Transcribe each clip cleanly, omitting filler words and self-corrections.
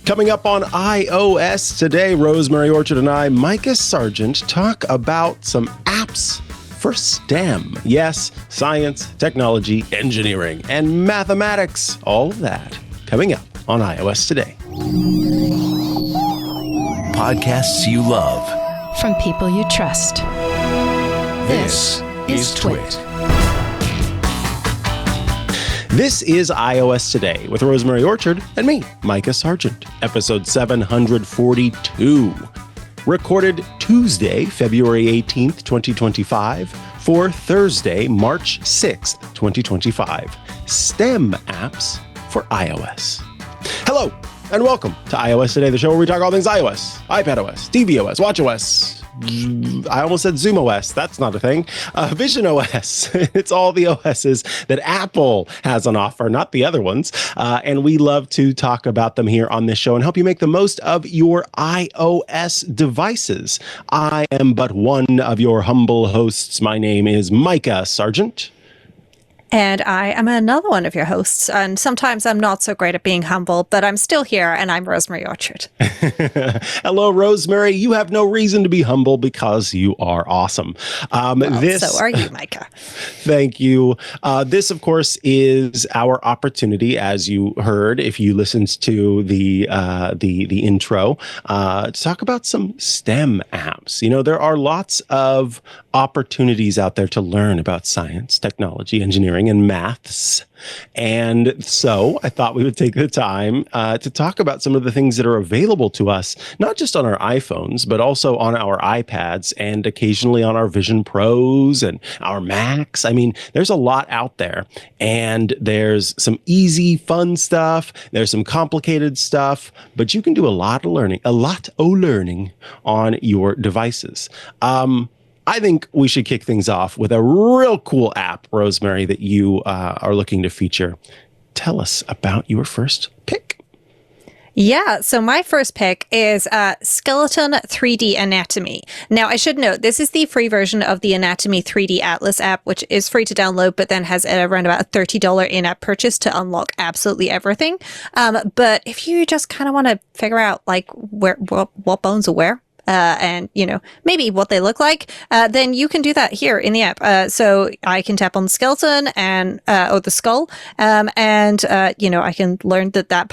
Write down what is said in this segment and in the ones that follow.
Coming up on iOS today, Rosemary Orchard and I, Mikah Sargent, talk about some apps for STEM. Yes, science, technology, engineering, and mathematics. All of that coming up on iOS today. Podcasts you love. From people you trust. This is Twit. This is iOS Today with Rosemary Orchard and me, Mikah Sargent, episode 742. Recorded Tuesday, February 18th, 2025, for Thursday, March 6th, 2025. STEM apps for iOS. Hello, and welcome to iOS Today, the show where we talk all things iOS, iPadOS, tvOS, watchOS. I almost said Zoom OS. That's not a thing. Vision OS. It's all the OSs that Apple has on offer, not the other ones. And we love to talk about them here on this show and help you make the most of your iOS devices. I am but one of your humble hosts. My name is Mikah Sargent. And I am another one of your hosts. And sometimes I'm not so great at being humble, but I'm still here, and I'm Rosemary Orchard. Hello, Rosemary. You have no reason to be humble because you are awesome. So are you, Mikah. Thank you. This, of course, is our opportunity, as you heard, if you listened to the intro, to talk about some STEM apps. You know, there are lots of opportunities out there to learn about science, technology, engineering, and maths. And so I thought we would take the time to talk about some of the things that are available to us, not just on our iPhones, but also on our iPads and occasionally on our Vision Pros and our Macs. I mean, there's a lot out there, and there's some easy, fun stuff. There's some complicated stuff, but you can do a lot of learning on your devices. I think we should kick things off with a real cool app, Rosemary, that you are looking to feature. Tell us about your first pick. Yeah, so my first pick is Skeleton 3D Anatomy. Now, I should note, this is the free version of the Anatomy 3D Atlas app, which is free to download, but then has around about a $30 in-app purchase to unlock absolutely everything. But if you just kind of want to figure out, like, what bones are where, and, you know, maybe what they look like, then you can do that here in the app. So I can tap on the skeleton and, or the skull, and, you know, I can learn that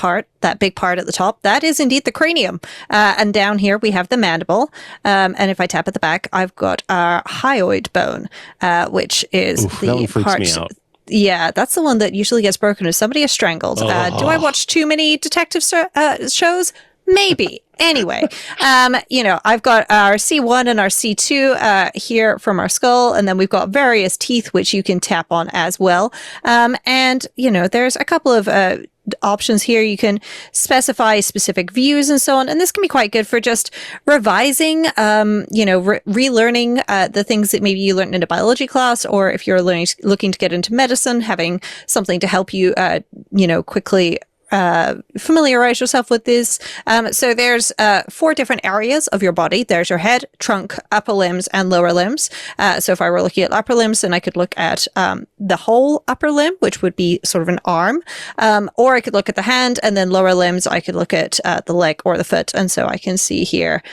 big part at the top, that is indeed the cranium. And down here we have the mandible. And if I tap at the back, I've got our hyoid bone, which is that one freaks part. Me out. Yeah, that's the one that usually gets broken if somebody is strangled. Do I watch too many detective shows? Maybe. Anyway, you know, I've got our C1 and our C2 here from our skull, and then we've got various teeth which you can tap on as well. And, you know, there's a couple of options here. You can specify specific views and so on, and this can be quite good for just revising, you know, relearning the things that maybe you learned in a biology class, or if you're looking to get into medicine, having something to help you, you know, quickly familiarize yourself with this. So there's 4 different areas of your body. There's your head, trunk, upper limbs, and lower limbs. So if I were looking at upper limbs, then I could look at the whole upper limb, which would be sort of an arm. Or I could look at the hand, and then lower limbs, I could look at the leg or the foot. And so I can see here,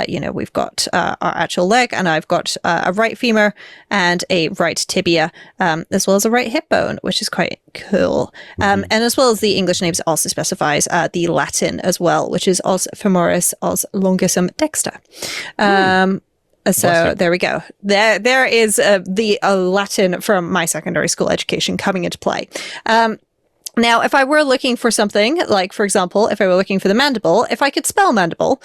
you know, we've got our actual leg, and I've got a right femur and a right tibia, as well as a right hip bone, which is quite cool. And as well as the English names also specifies the Latin as well, which is os femoris os longissum dexter. So there we go. There is the Latin from my secondary school education coming into play. Now, if I were looking for something, like, for example, if I were looking for the mandible, if I could spell mandible,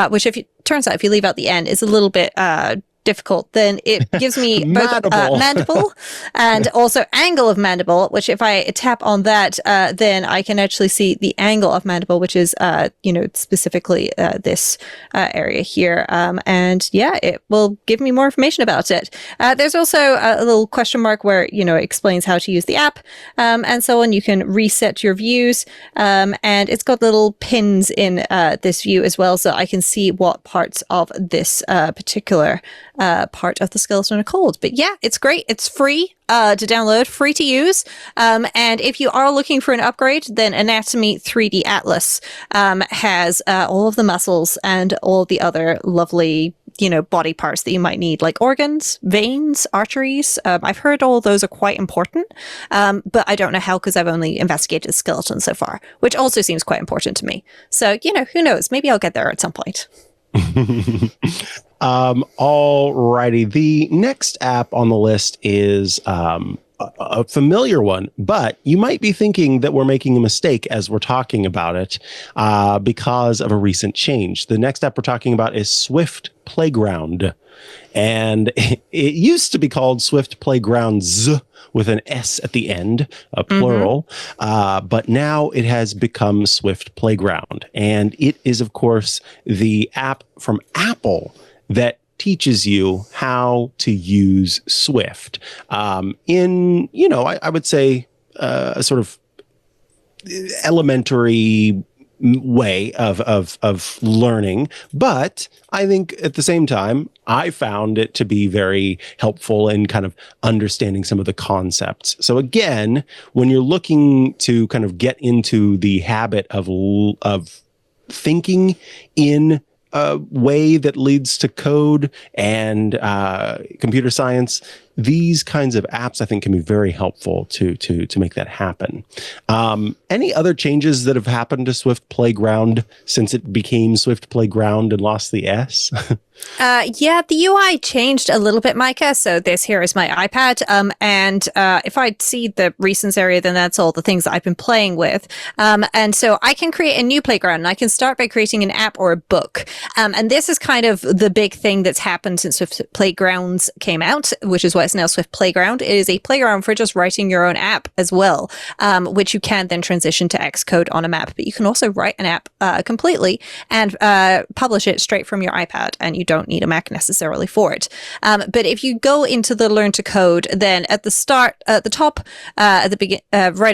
which turns out if you leave out the N is a little bit difficult, then it gives me both mandible and also angle of mandible, which if I tap on that, then I can actually see the angle of mandible, which is, you know, specifically this area here. And yeah, it will give me more information about it. There's also a little question mark where, you know, it explains how to use the app, and so on. You can reset your views, and it's got little pins in this view as well, so I can see what parts of this particular part of the Skeleton of Cold. But yeah, it's great. It's free to download, free to use. And if you are looking for an upgrade, then Anatomy 3D Atlas has all of the muscles and all the other lovely body parts that you might need, like organs, veins, arteries. I've heard all those are quite important, but I don't know how because I've only investigated the skeleton so far, which also seems quite important to me. So, who knows? Maybe I'll get there at some point. Alrighty. The next app on the list is a familiar one, but you might be thinking that we're making a mistake as we're talking about it because of a recent change. The next app we're talking about is Swift Playground. And it used to be called Swift Playgrounds with an S at the end, a plural. But now it has become Swift Playground. And it is, of course, the app from Apple that teaches you how to use Swift in, I would say a sort of elementary way of learning. But I think at the same time, I found it to be very helpful in kind of understanding some of the concepts. So again, when you're looking to kind of get into the habit of thinking in a way that leads to code and computer science, these kinds of apps I think can be very helpful to make that happen. Any other changes that have happened to Swift Playground since it became Swift Playground and lost the S? Yeah, the UI changed a little bit, Mikah. So this here is my iPad. And if I see the recents area, then that's all the things that I've been playing with. And so I can create a new playground, and I can start by creating an app or a book. And this is kind of the big thing that's happened since Swift Playgrounds came out, which is why it's now Swift Playground. It is a playground for just writing your own app as well, which you can then transition to Xcode on a map. But you can also write an app completely and publish it straight from your iPad, and you don't need a Mac necessarily for it. But if you go into the Learn to Code, then at the start, at the top, right at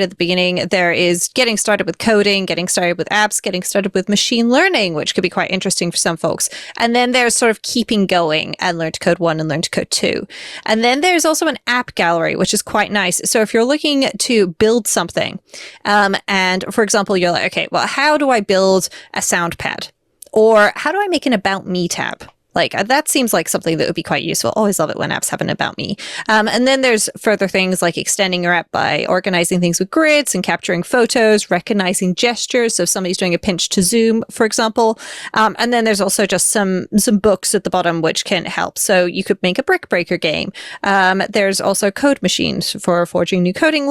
the beginning, there is getting started with coding, getting started with apps, getting started with machine learning, which could be quite interesting for some folks. And then there's sort of keeping going and Learn to Code 1 and Learn to Code 2. And then there's also an app gallery, which is quite nice. So if you're looking to build something, and for example, you're like, okay, well, how do I build a sound pad? Or how do I make an About Me tab? Like, that seems like something that would be quite useful. Always love it when apps have an About Me. And then there's further things like extending your app by organizing things with grids and capturing photos, recognizing gestures. So if somebody's doing a pinch to zoom, for example. And then there's also just some books at the bottom which can help. So you could make a brick breaker game. There's also code machines for forging new coding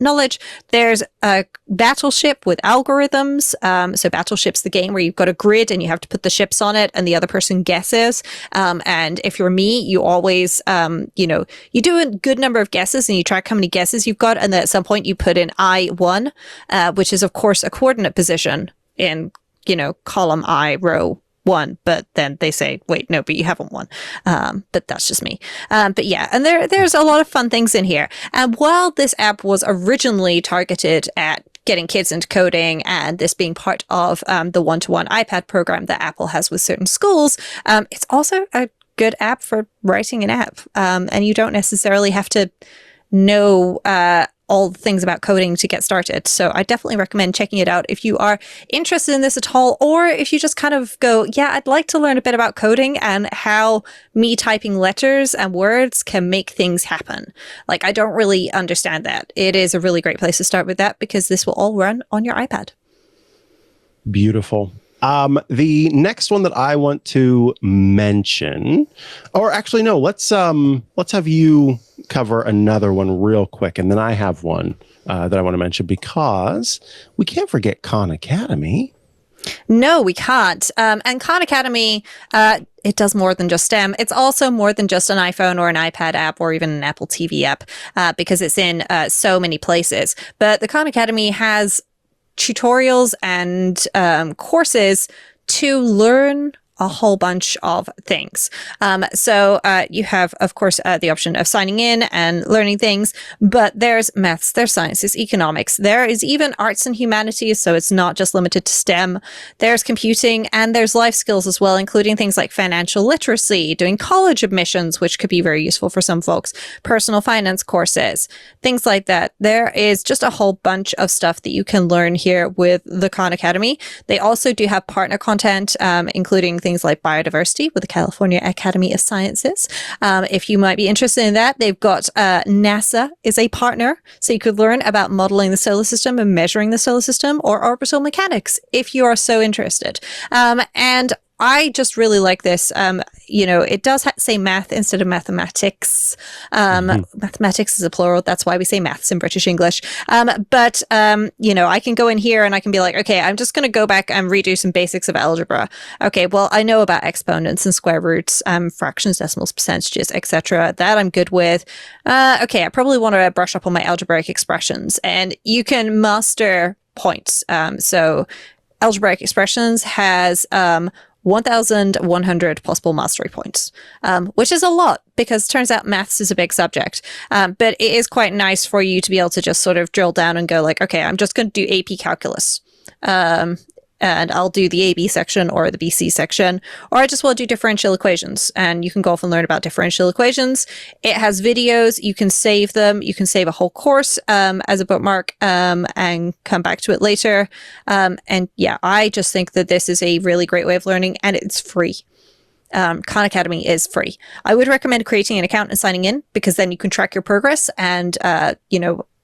knowledge. There's a Battleship with algorithms. So Battleship's the game where you've got a grid and you have to put the ships on it and the other person guesses. And if you're me, you always, you do a good number of guesses and you track how many guesses you've got. And then at some point you put in I1, which is of course a coordinate position in, column I, row 1, but then they say, wait, no, but you haven't won. But that's just me. But yeah, and there's a lot of fun things in here. And while this app was originally targeted at getting kids into coding and this being part of the one-to-one iPad program that Apple has with certain schools, it's also a good app for writing an app. And you don't necessarily have to know all the things about coding to get started. So I definitely recommend checking it out if you are interested in this at all, or if you just kind of go, yeah, I'd like to learn a bit about coding and how me typing letters and words can make things happen. Like, I don't really understand that. It is a really great place to start with that because this will all run on your iPad. Beautiful. The next one that I want to mention, or actually, no, let's have you cover another one real quick. And then I have one that I want to mention because we can't forget Khan Academy. No, we can't. And Khan Academy, it does more than just STEM. It's also more than just an iPhone or an iPad app or even an Apple TV app because it's in so many places. But the Khan Academy has tutorials and courses to learn a whole bunch of things. So you have, of course, the option of signing in and learning things, but there's maths, there's science, there's economics, there is even arts and humanities, so it's not just limited to STEM. There's computing, and there's life skills as well, including things like financial literacy, doing college admissions, which could be very useful for some folks, personal finance courses, things like that. There is just a whole bunch of stuff that you can learn here with the Khan Academy. They also do have partner content, including things like biodiversity with the California Academy of Sciences. If you might be interested in that, they've got NASA is a partner, so you could learn about modeling the solar system and measuring the solar system, or orbital mechanics if you are so interested. And I just really like this. It does say math instead of mathematics. Mathematics is a plural. That's why we say maths in British English. But I can go in here and I can be like, okay, I'm just going to go back and redo some basics of algebra. Okay, well, I know about exponents and square roots, fractions, decimals, percentages, etc. That I'm good with. Okay, I probably want to brush up on my algebraic expressions. And you can master points. So algebraic expressions has 1,100 possible mastery points, which is a lot because it turns out maths is a big subject. But it is quite nice for you to be able to just sort of drill down and go like, okay, I'm just going to do AP calculus. And I'll do the AB section or the BC section, or I just want to do differential equations. And you can go off and learn about differential equations. It has videos. You can save them. You can save a whole course as a bookmark and come back to it later. And yeah, I just think that this is a really great way of learning, and it's free. Khan Academy is free. I would recommend creating an account and signing in, because then you can track your progress and,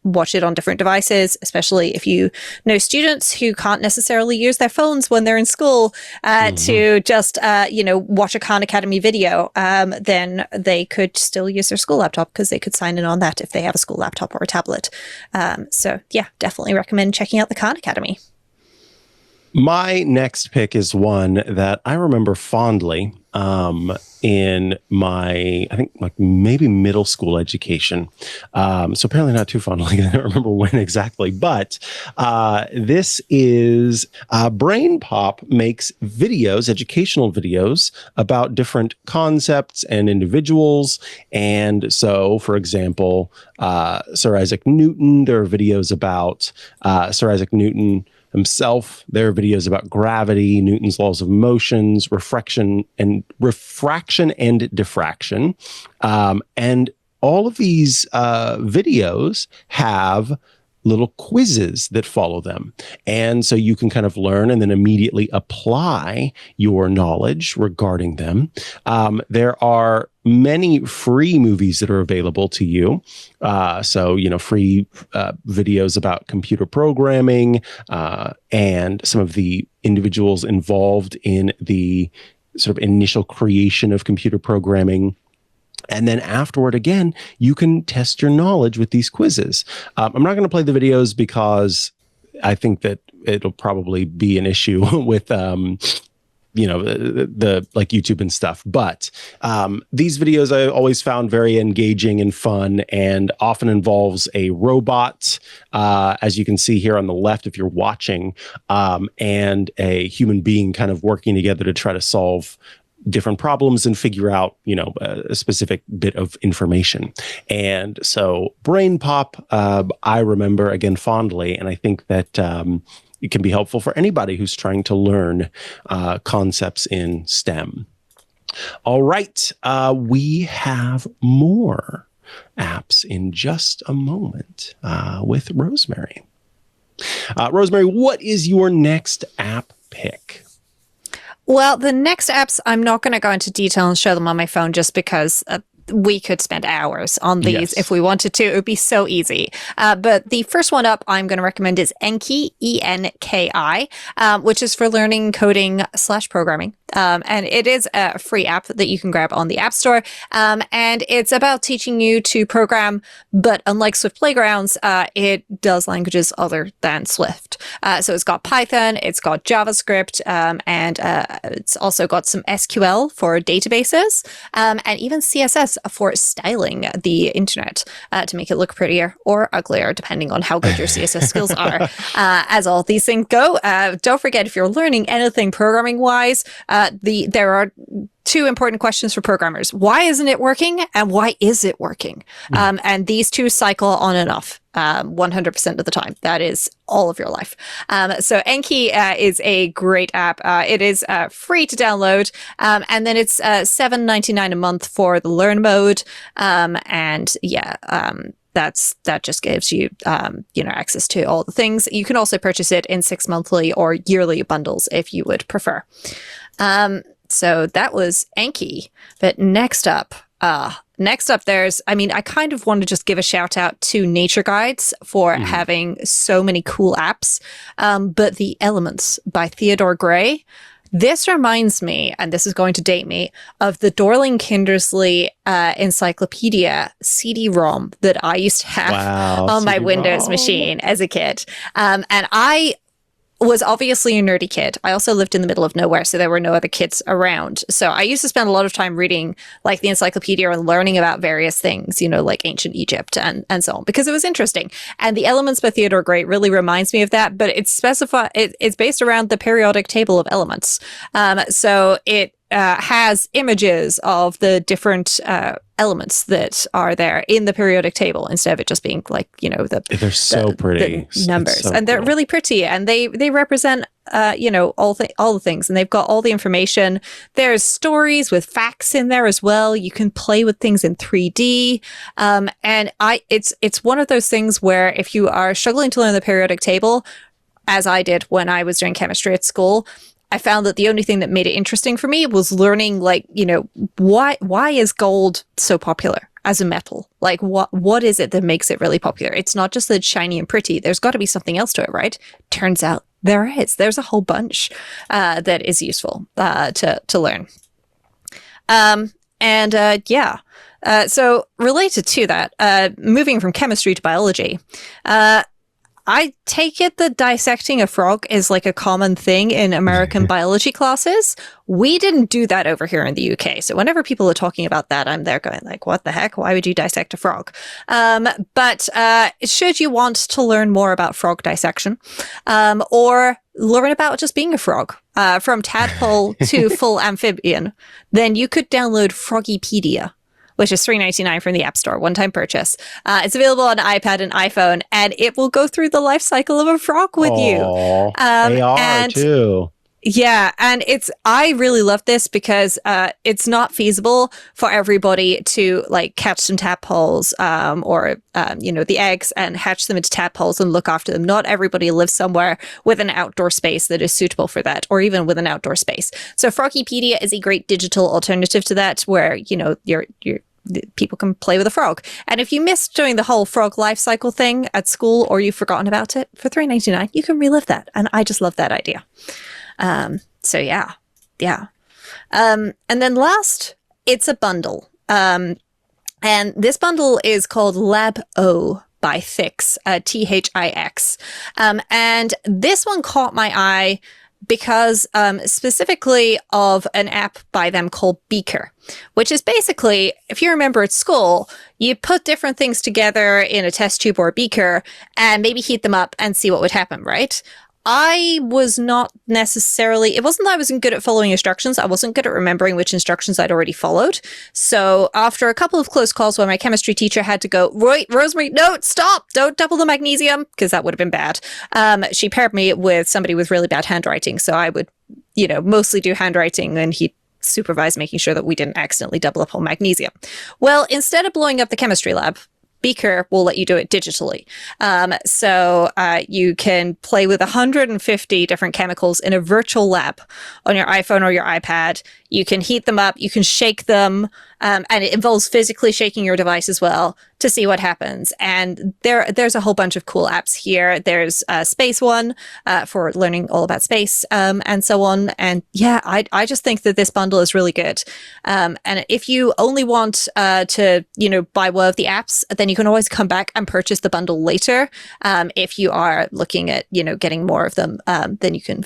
watch it on different devices, especially if you know students who can't necessarily use their phones when they're in school to just, watch a Khan Academy video. Then they could still use their school laptop because they could sign in on that if they have a school laptop or a tablet. So yeah, definitely recommend checking out the Khan Academy. My next pick is one that I remember fondly in my, I think, like maybe middle school education. So apparently not too fondly. I don't remember when exactly, but this is BrainPOP makes videos, educational videos about different concepts and individuals. And so, for example, Sir Isaac Newton, there are videos about Sir Isaac Newton himself. There are videos about gravity, Newton's laws of motions, refraction and diffraction. And all of these videos have little quizzes that follow them. And so you can kind of learn and then immediately apply your knowledge regarding them. There are many free movies that are available to you. Free videos about computer programming and some of the individuals involved in the sort of initial creation of computer programming. And then afterward, again, you can test your knowledge with these quizzes. I'm not going to play the videos because I think that it'll probably be an issue with, the like YouTube and stuff. But these videos I always found very engaging and fun, and often involves a robot, as you can see here on the left if you're watching, and a human being kind of working together to try to solve different problems and figure out, a specific bit of information. And so BrainPOP, I remember again fondly, and I think that it can be helpful for anybody who's trying to learn concepts in STEM. All right, we have more apps in just a moment with Rosemary. Rosemary, what is your next app pick? Well, the next apps, I'm not going to go into detail and show them on my phone just because we could spend hours on these if we wanted to. It would be so easy. But the first one up I'm going to recommend is Enki, E-N-K-I, which is for learning coding / programming. And it is a free app that you can grab on the App Store. And it's about teaching you to program, but unlike Swift Playgrounds, it does languages other than Swift. So it's got Python, it's got JavaScript, and it's also got some SQL for databases, and even CSS for styling the internet to make it look prettier or uglier, depending on how good your CSS skills are. As all these things go, don't forget, if you're learning anything programming-wise, there are two important questions for programmers. Why isn't it working? And why is it working? And these two cycle on and off 100% of the time. That is all of your life. So Enki is a great app. It is free to download. And then it's $7.99 a month for the learn mode. That just gives you, access to all the things. You can also purchase it in 6 monthly or yearly bundles if you would prefer. So that was Enki. But next up, I kind of want to just give a shout out to Nature Guides for having so many cool apps. But The Elements by Theodore Gray. This reminds me, and this is going to date me, of the Dorling Kindersley encyclopedia CD-ROM that I used to have on my Windows machine as a kid. And I was obviously a nerdy kid. I also lived in the middle of nowhere, so there were no other kids around. So I used to spend a lot of time reading like the encyclopedia and learning about various things, like ancient Egypt and so on, because it was interesting. And The Elements by Theodore Gray really reminds me of that, but it's based around the periodic table of elements. So it has images of the different elements that are there in the periodic table instead of it just being like, they're so pretty. The numbers. So and they're cool. really pretty, and they represent all the things, and they've got all the information. There's stories with facts in there as well. You can play with things in 3D. And it's one of those things where if you are struggling to learn the periodic table, as I did when I was doing chemistry at school, I found that the only thing that made it interesting for me was learning, why is gold so popular as a metal? Like, what is it that makes it really popular? It's not just that it's shiny and pretty. There's got to be something else to it, right? Turns out there is. There's a whole bunch that is useful to learn. So related to that, moving from chemistry to biology, I take it that dissecting a frog is like a common thing in American biology classes. We didn't do that over here in the UK. So whenever people are talking about that, I'm there going like, what the heck? Why would you dissect a frog? But should you want to learn more about frog dissection, or learn about just being a frog, from tadpole to full amphibian, then you could download Froggypedia, which is $3.99 from the App Store, one-time purchase. It's available on iPad and iPhone, and it will go through the life cycle of a frog with you. AR too. Yeah, and I really love this because it's not feasible for everybody to like catch some tadpoles or the eggs and hatch them into tadpoles and look after them. Not everybody lives somewhere with an outdoor space that is suitable for that, or even with an outdoor space. So Froggypedia is a great digital alternative to that, where people can play with a frog. And if you missed doing the whole frog life cycle thing at school, or you've forgotten about it, for $3.99 you can relive that. And I just love that idea. And then last, it's a bundle. And this bundle is called Lab O by Thix, Thix. And this one caught my eye because specifically of an app by them called Beaker, which is basically, if you remember at school, you put different things together in a test tube or a beaker and maybe heat them up and see what would happen, right? I was not necessarily, it wasn't that I wasn't good at following instructions. I wasn't good at remembering which instructions I'd already followed. So after a couple of close calls where my chemistry teacher had to go, right, Rosemary, no, stop, don't double the magnesium, because that would have been bad. She paired me with somebody with really bad handwriting. So I would, mostly do handwriting, and he'd supervise making sure that we didn't accidentally double up on magnesium. Well, instead of blowing up the chemistry lab, Beaker will let you do it digitally. So you can play with 150 different chemicals in a virtual lab on your iPhone or your iPad. You can heat them up, you can shake them, and it involves physically shaking your device as well to see what happens. And there's a whole bunch of cool apps here. There's Space One for learning all about space, and so on. And yeah, I just think that this bundle is really good. And if you only want to, buy one of the apps, then you can always come back and purchase the bundle later. If you are looking at, getting more of them, then you can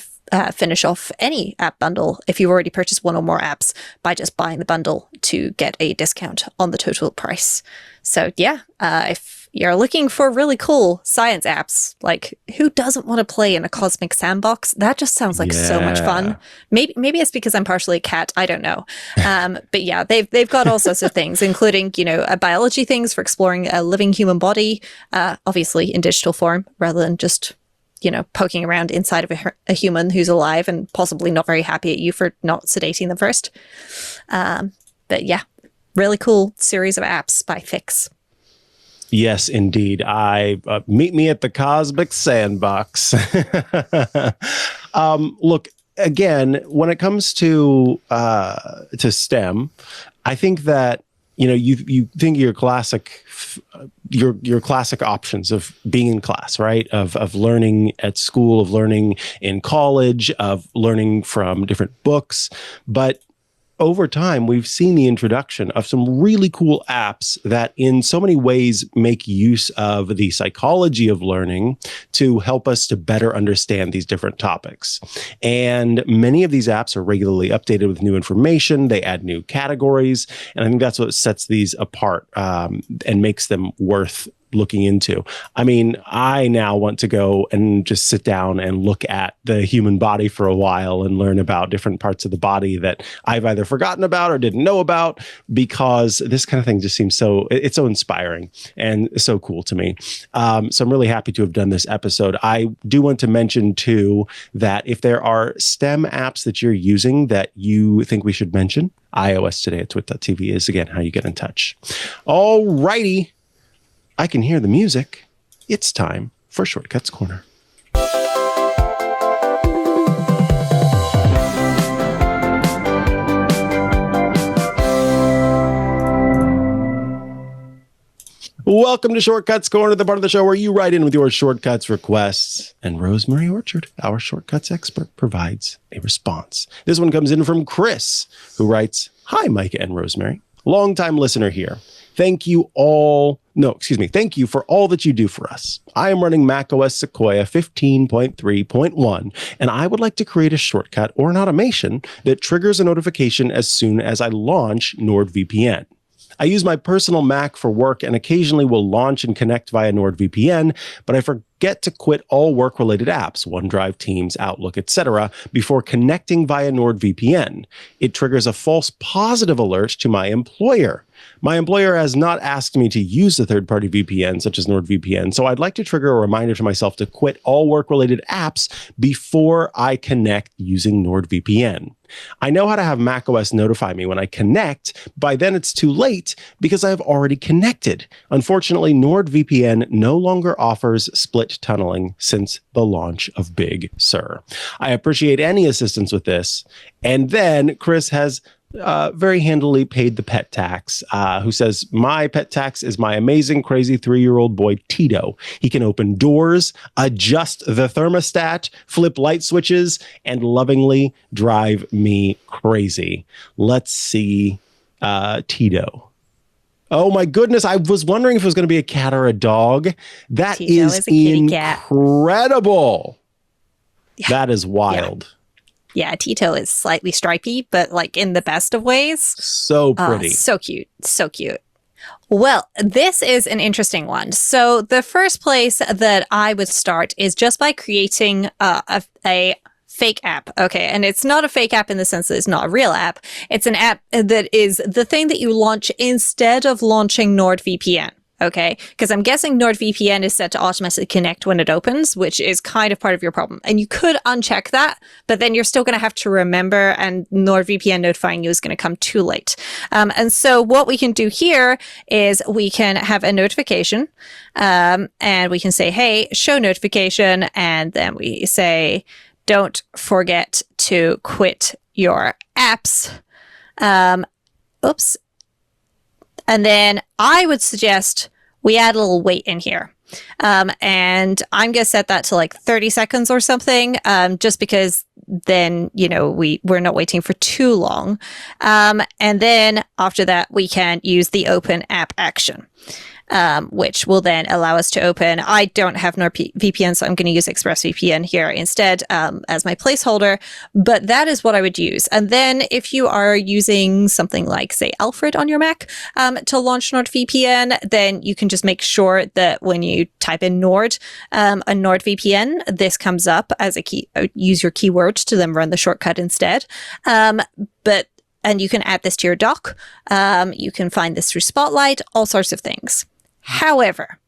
finish off any app bundle if you've already purchased one or more apps by just buying the bundle to get a discount on the total price. So yeah, if you're looking for really cool science apps, like who doesn't want to play in a cosmic sandbox? That just sounds like so much fun. Maybe it's because I'm partially a cat. I don't know. But yeah, they've got all sorts of things, including, biology things for exploring a living human body, obviously in digital form rather than just, poking around inside of a human who's alive and possibly not very happy at you for not sedating them first. But yeah, really cool series of apps by Fix. Yes, indeed. Meet me at the Cosmic Sandbox. Look, again, when it comes to STEM, I think that you think of your classic options of being in class, right? Of learning at school, of learning in college, of learning from different books, but over time, we've seen the introduction of some really cool apps that in so many ways make use of the psychology of learning to help us to better understand these different topics. And many of these apps are regularly updated with new information. They add new categories. And I think that's what sets these apart and makes them worth looking into. I mean, I now want to go and just sit down and look at the human body for a while and learn about different parts of the body that I've either forgotten about or didn't know about, because this kind of thing just seems it's so inspiring and so cool to me. So I'm really happy to have done this episode. I do want to mention too that if there are STEM apps that you're using that you think we should mention, iOS today at twit.tv is again how you get in touch. All righty. I can hear the music. It's time for Shortcuts Corner. Welcome to Shortcuts Corner, the part of the show where you write in with your shortcuts requests, and Rosemary Orchard, our shortcuts expert, provides a response. This one comes in from Chris, who writes, "Hi, Mikah and Rosemary. Longtime listener here. Thank you for all that you do for us. I am running macOS Sequoia 15.3.1, and I would like to create a shortcut or an automation that triggers a notification as soon as I launch NordVPN. I use my personal Mac for work and occasionally will launch and connect via NordVPN, but I forget to quit all work-related apps, OneDrive, Teams, Outlook, etc., before connecting via NordVPN. It triggers a false positive alert to my employer. My employer has not asked me to use a third-party VPN, such as NordVPN, so I'd like to trigger a reminder to myself to quit all work-related apps before I connect using NordVPN. I know how to have macOS notify me when I connect. By then it's too late because I have already connected. Unfortunately, NordVPN no longer offers split tunneling since the launch of Big Sur. I appreciate any assistance with this." And then Chris has very handily paid the pet tax, who says, "My pet tax is my amazing, crazy 3-year-old boy, Tito. He can open doors, adjust the thermostat, flip light switches, and lovingly drive me crazy." Let's see Tito. Oh my goodness, I was wondering if it was going to be a cat or a dog. That Tito is is a kitty cat. Incredible. Yeah. That is wild. Yeah, Tito is slightly stripy, but like in the best of ways. So pretty. So cute. So cute. Well, this is an interesting one. So the first place that I would start is just by creating a fake app. Okay. And it's not a fake app in the sense that it's not a real app. It's an app that is the thing that you launch instead of launching NordVPN. Okay, because I'm guessing NordVPN is set to automatically connect when it opens, which is kind of part of your problem. And you could uncheck that, but then you're still going to have to remember, and NordVPN notifying you is going to come too late. And so what we can do here is we can have a notification, and we can say, "Hey, show notification," and then we say, "Don't forget to quit your apps." Oops. And then I would suggest we add a little wait in here. And I'm going to set that to like 30 seconds or something, just because then, we're not waiting for too long. And then after that, we can use the open app action. which will then allow us to open. I don't have NordVPN, so I'm going to use ExpressVPN here instead as my placeholder, but that is what I would use. And then if you are using something like, say, Alfred on your Mac to launch NordVPN, then you can just make sure that when you type in Nord, a NordVPN, this comes up as a key. Use your keyword to then run the shortcut instead. And you can add this to your dock. You can find this through Spotlight, all sorts of things. However,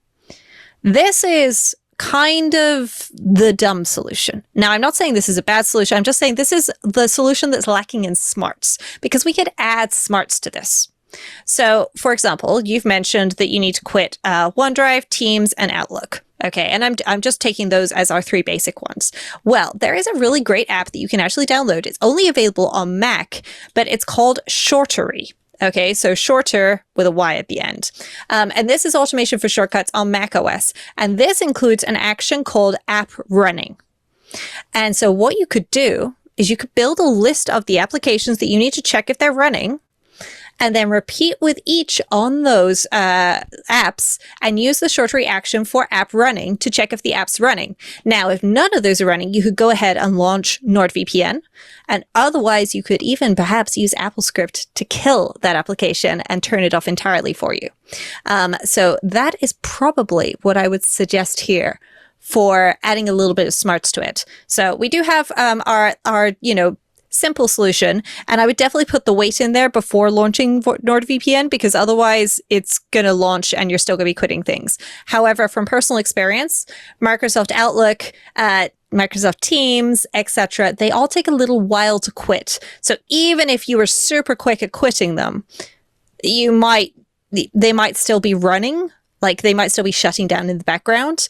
this is kind of the dumb solution. Now, I'm not saying this is a bad solution. I'm just saying this is the solution that's lacking in smarts, because we could add smarts to this. So, for example, you've mentioned that you need to quit OneDrive, Teams, and Outlook. Okay, and I'm just taking those as our 3 basic ones. Well, there is a really great app that you can actually download. It's only available on Mac, but it's called Shortery. Okay, so shorter with a Y at the end. And this is automation for shortcuts on macOS. And this includes an action called app running. And so what you could do is you could build a list of the applications that you need to check if they're running, and then repeat with each on those apps and use the shortery action for app running to check if the app's running. Now, if none of those are running, you could go ahead and launch NordVPN. And otherwise, you could even perhaps use AppleScript to kill that application and turn it off entirely for you. So that is probably what I would suggest here for adding a little bit of smarts to it. So we do have our simple solution, and I would definitely put the wait in there before launching NordVPN, because otherwise it's going to launch and you're still going to be quitting things. However, from personal experience, Microsoft Outlook, Microsoft Teams, etc., they all take a little while to quit. So even if you were super quick at quitting them, they might still be running. Like, they might still be shutting down in the background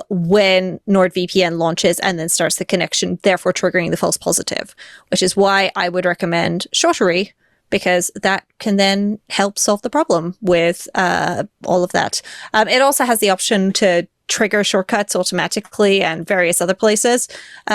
when NordVPN launches and then starts the connection, therefore triggering the false positive, which is why I would recommend Shortery, because that can then help solve the problem with all of that. It also has the option to trigger shortcuts automatically and various other places,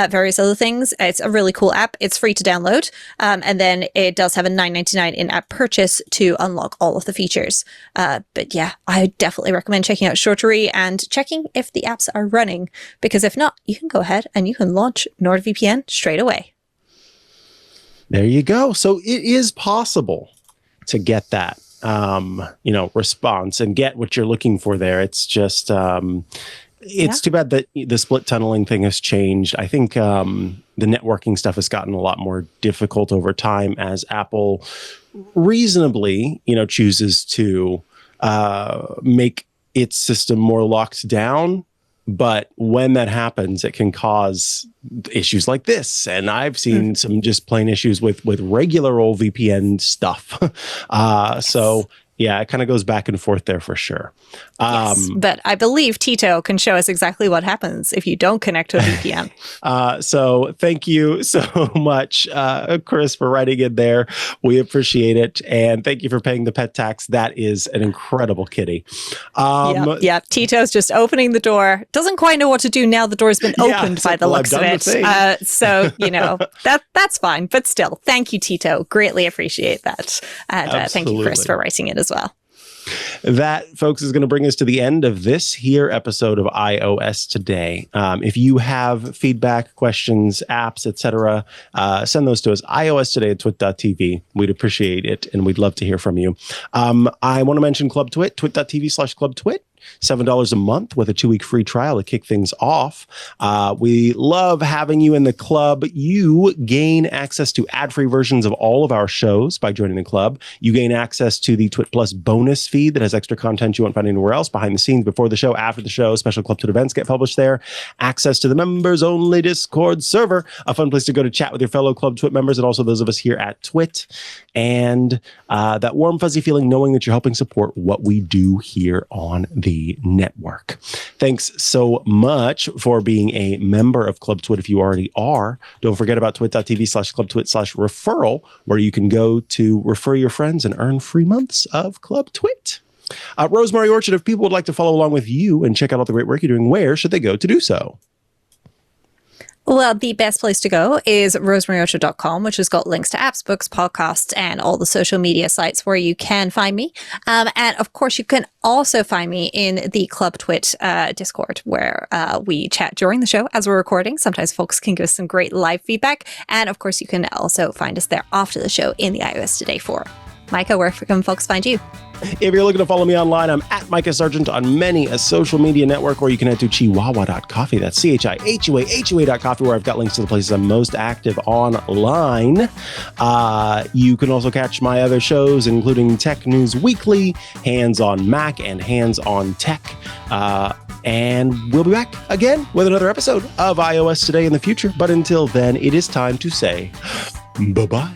various other things. It's a really cool app. It's free to download. And then it does have a $9.99 in-app purchase to unlock all of the features. But yeah, I definitely recommend checking out Shortery and checking if the apps are running, because if not, you can go ahead and you can launch NordVPN straight away. There you go. So it is possible to get that response and get what you're looking for there. It's just, it's too bad that the split tunneling thing has changed. I think the networking stuff has gotten a lot more difficult over time as Apple reasonably, chooses to make its system more locked down. But when that happens, it can cause issues like this. And I've seen some just plain issues with regular old VPN stuff. So yeah, it kind of goes back and forth there for sure. Yes, but I believe Tito can show us exactly what happens if you don't connect to a VPN. So thank you so much, Chris, for writing in there. We appreciate it. And thank you for paying the pet tax. That is an incredible kitty. Yeah, Tito's just opening the door. Doesn't quite know what to do now the door's been opened by the looks of it. So, that's fine. But still, thank you, Tito. Greatly appreciate that. And thank you, Chris, for writing it as well. That, folks, is going to bring us to the end of this here episode of iOS Today. If you have feedback, questions, apps, etc., send those to us. iOS Today at twit.tv. We'd appreciate it, and we'd love to hear from you. I want to mention Club Twit, twit.tv/clubtwit. $7 a month with a 2-week free trial to kick things off. We love having you in the club. You gain access to ad-free versions of all of our shows by joining the club. You gain access to the Twit Plus bonus feed that has extra content you won't find anywhere else, behind the scenes, before the show, after the show. Special Club Twit events get published there. Access to the members-only Discord server, a fun place to go to chat with your fellow Club Twit members and also those of us here at Twit. And that warm, fuzzy feeling knowing that you're helping support what we do here on the network. Thanks so much for being a member of Club Twit if you already are. Don't forget about twit.tv/clubtwit/referral, where you can go to refer your friends and earn free months of Club Twit. Rosemary Orchard, if people would like to follow along with you and check out all the great work you're doing, where should they go to do so? Well, the best place to go is rosemaryocho.com, which has got links to apps, books, podcasts, and all the social media sites where you can find me. And of course, you can also find me in the Club Twit Discord, where we chat during the show as we're recording. Sometimes folks can give us some great live feedback. And of course, you can also find us there after the show in the iOS Today Forum. Micah, where can folks find you? If you're looking to follow me online, I'm at Mikah Sargent on many a social media network, or you can head to chihuahua.coffee. That's CHIHUA.coffee, where I've got links to the places I'm most active online. You can also catch my other shows, including Tech News Weekly, Hands on Mac, and Hands on Tech. And we'll be back again with another episode of iOS Today in the future. But until then, it is time to say bye-bye.